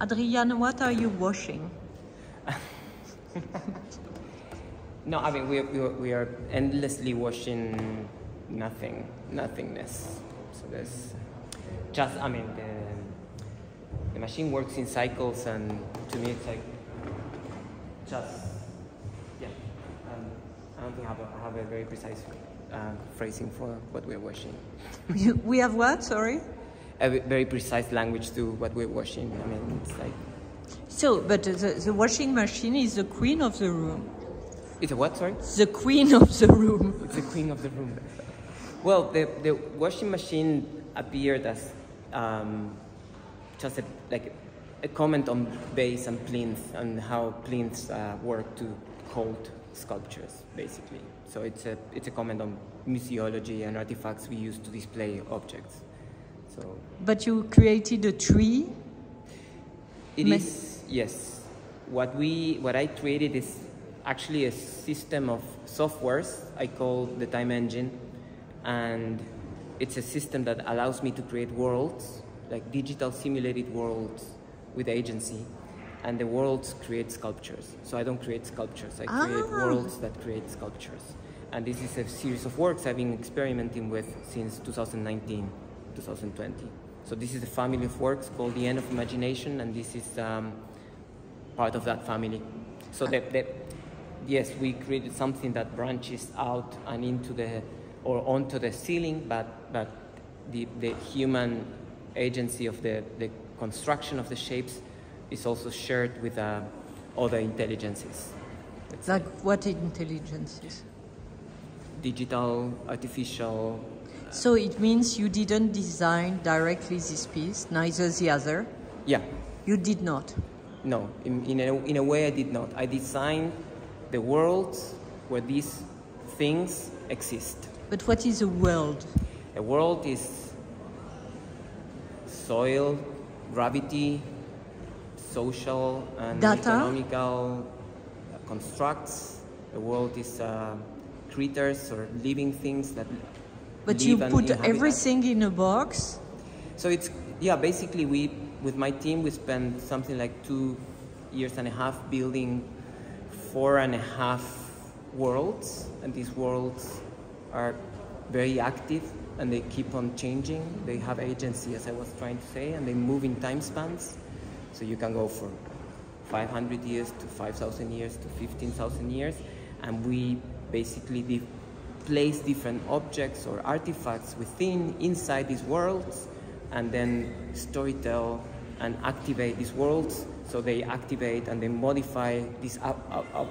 Adrian, what are you washing? No, I mean we are endlessly washing nothingness. So there's just, I mean, the machine works in cycles, and to me it's like just, yeah. I don't think I have a very precise phrasing for what we're washing. We have what? Sorry. A very precise language to what we're washing. I mean, it's like. So, but the washing machine is the queen of the room. It's a what? Sorry. The queen of the room. It's the queen of the room. Well, the washing machine appeared as just a comment on base and plinth and how plinths work to hold sculptures, basically. So it's a comment on museology and artifacts we use to display objects. So. But you created a tree. It is, yes. What I created is actually a system of softwares I call the Time Engine, and it's a system that allows me to create worlds, like digital simulated worlds with agency, and the worlds create sculptures. So I don't create sculptures, I create worlds that create sculptures. And this is a series of works I've been experimenting with since 2019, 2020. So this is a family of works called The End of Imagination, and this is part of that family. So yes, we created something that branches out and into onto the ceiling, but the human agency of the construction of the shapes is also shared with other intelligences. Like what intelligences? Digital, artificial. So it means you didn't design directly this piece, neither the other? Yeah. You did not? No, in a way I did not. I designed the worlds where these things exist. But what is a world? A world is soil, gravity, social and economical constructs. The world is creatures or living things that But live you and put inhabit everything in a box? So it's, yeah, basically with my team we spent something like 2.5 years building 4.5 worlds, and these worlds are very active and they keep on changing. They have agency, as I was trying to say, and they move in time spans. So you can go from 500 years to 5,000 years to 15,000 years, and we basically place different objects or artifacts inside these worlds, and then storytell and activate these worlds. So they activate and they modify these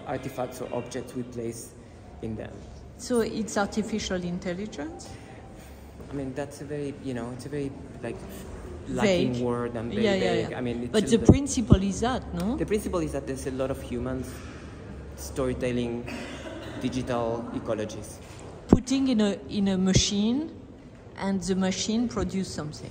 artifacts or objects we place in them. So it's artificial intelligence? I mean, that's a very, it's a very like lacking word and very vague. Yeah. I mean, but the principle is that, no? The principle is that there's a lot of humans storytelling digital ecologies. Putting in a machine, and the machine produces something.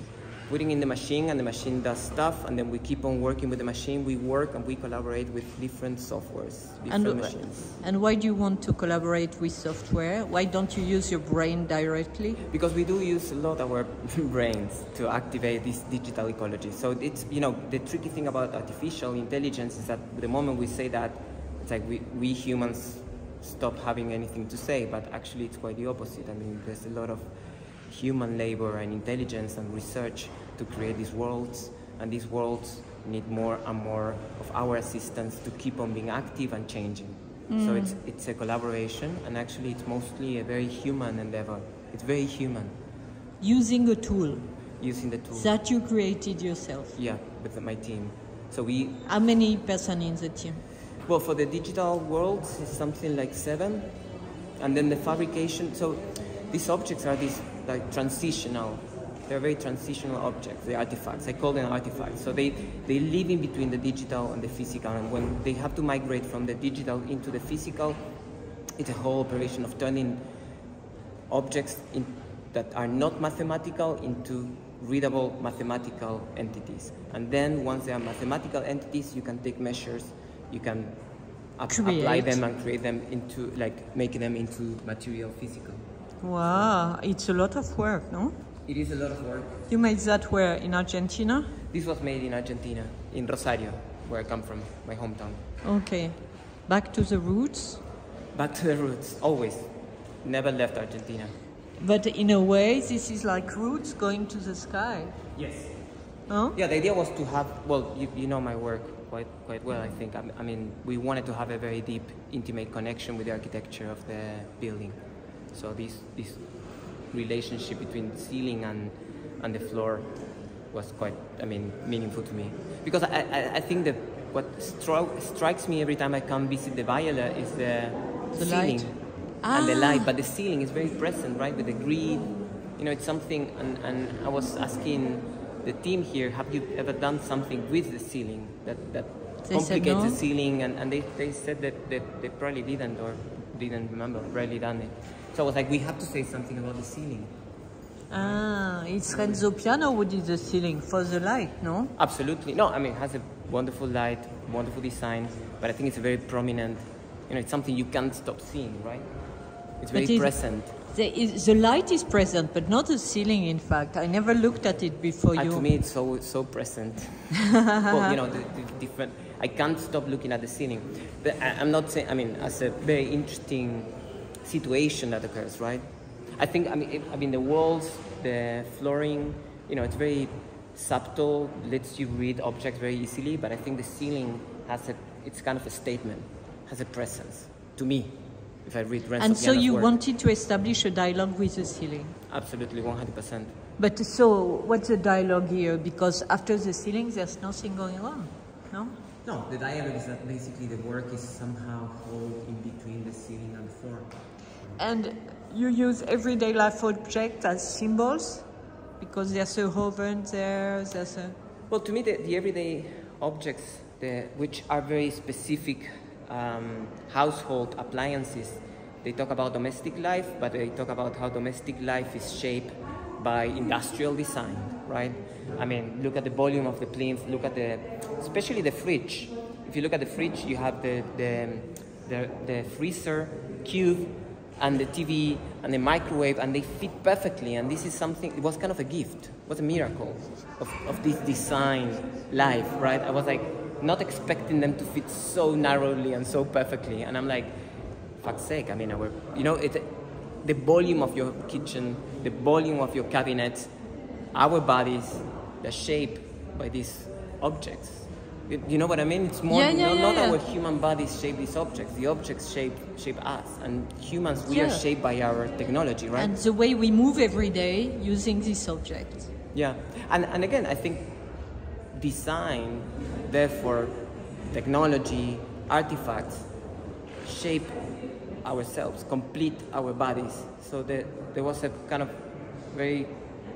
Putting in the machine, and the machine does stuff, and then we keep on working with the machine. We work and we collaborate with different softwares, different machines. And why do you want to collaborate with software? Why don't you use your brain directly? Because we do use a lot of our brains to activate this digital ecology. So it's, the tricky thing about artificial intelligence is that the moment we say that, it's like we humans stop having anything to say, but actually it's quite the opposite. I mean, there's a lot of human labor and intelligence and research to create these worlds, and these worlds need more and more of our assistance to keep on being active and changing. So it's a collaboration, and actually it's mostly a very human endeavor. It's very human. Using a tool. Using the tool. That you created yourself. Yeah, with my team. So How many persons in the team? Well, for the digital worlds, it's something like 7. And then the fabrication, so these objects are like transitional. They're very transitional objects, the artifacts. I call them artifacts. So they live in between the digital and the physical. And when they have to migrate from the digital into the physical, it's a whole operation of turning objects that are not mathematical into readable mathematical entities. And then once they are mathematical entities, you can take measures, you can apply them and create them into, like, making them into material physical. Wow, it's a lot of work, no? It is a lot of work. You made that where? In Argentina? This was made in Argentina, in Rosario, where I come from, my hometown. Okay. Back to the roots. Back to the roots, always. Never left Argentina. But in a way, this is like roots going to the sky. Yes. Huh? Yeah, the idea was to have, well, you know my work quite well, I think. I mean, we wanted to have a very deep, intimate connection with the architecture of the building. So this relationship between the ceiling and the floor was quite, meaningful to me. Because I think that what strikes me every time I come visit the Beyeler is the ceiling light. And the light, but the ceiling is very present, right, with the grid. You know, it's something, and I was asking the team here, have you ever done something with the ceiling that complicates the ceiling? And they said that they probably didn't or didn't remember, rarely done it. So I was like, we have to say something about the ceiling. It's Renzo Piano who did the ceiling for the light, no? Absolutely. No, it has a wonderful light, wonderful design, but I think it's a very prominent, it's something you can't stop seeing, right? It's very present. The light is present, but not the ceiling, in fact. I never looked at it before you. To me, it's so present. Well, the different... I can't stop looking at the ceiling. But I'm not saying, as a very interesting situation that occurs, right? I think, the walls, the flooring, it's very subtle, lets you read objects very easily, but I think the ceiling it's kind of a statement, has a presence, to me, if I read Renzo And so Piano's you work. wanted to establish a dialogue with the ceiling? Absolutely, 100%. But so, what's the dialogue here? Because after the ceiling, there's nothing going on, no? No, the dialogue is that basically the work is somehow held in between the ceiling and the floor. And you use everyday life objects as symbols? Because there's a oven there, there's a... Well, to me, the everyday objects, which are very specific household appliances, they talk about domestic life, but they talk about how domestic life is shaped by industrial design, right? Look at the volume of the plinth, look at especially the fridge. If you look at the fridge, you have the freezer cube and the TV and the microwave, and they fit perfectly. And this is something, it was kind of a gift, it was a miracle of this design life, right? I was like, not expecting them to fit so narrowly and so perfectly. And I'm like, fuck's sake, the volume of your kitchen, the volume of your cabinets, our bodies, they're shaped by these objects. You know what I mean? It's more not our human bodies shape these objects. The objects shape us, and humans, we are shaped by our technology, right? And the way we move every day using these objects. Yeah, and again, I think design, therefore, technology, artifacts, shape ourselves, complete our bodies. So there was a kind of very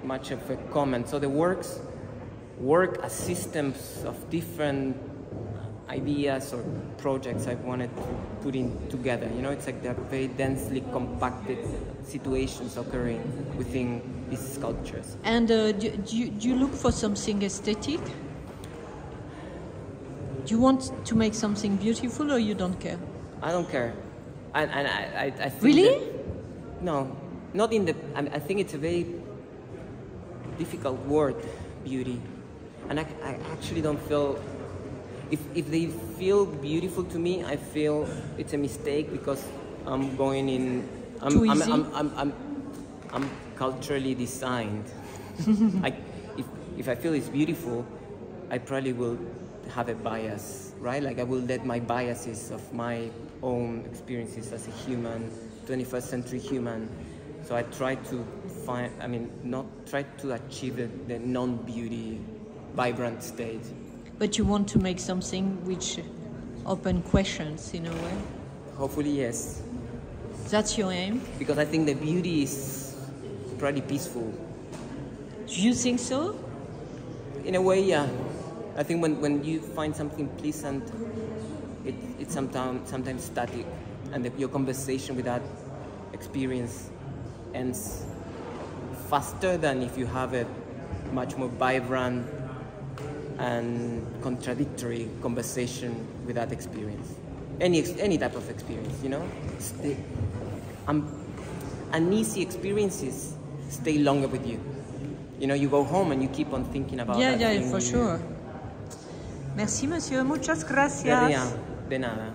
much of a comment. So the work as systems of different ideas or projects I wanted to put in together. It's like they're very densely compacted situations occurring within these sculptures. And do you look for something aesthetic? Do you want to make something beautiful, or you don't care? I don't care. And I think really? No, not in the... I think it's a very difficult word, beauty. And I actually don't feel... If they feel beautiful to me, I feel it's a mistake because I'm going in... I'm culturally designed. If I feel it's beautiful, I probably will have a bias, right? Like I will let my biases of my own experiences as a human, 21st century human. So I try to not try to achieve the non-beauty, vibrant state. But you want to make something which open questions in a way? Hopefully, yes. That's your aim? Because I think the beauty is pretty peaceful. Do you think so? In a way, yeah. I think when you find something pleasant, it's sometimes static, and your conversation with that experience ends faster than if you have a much more vibrant and contradictory conversation with that experience. Any type of experience, uneasy experiences stay longer with you. you know, you go home and you keep on thinking about that Yeah, thing for you- sure. Merci, monsieur. Muchas De gracias. rien, de nada.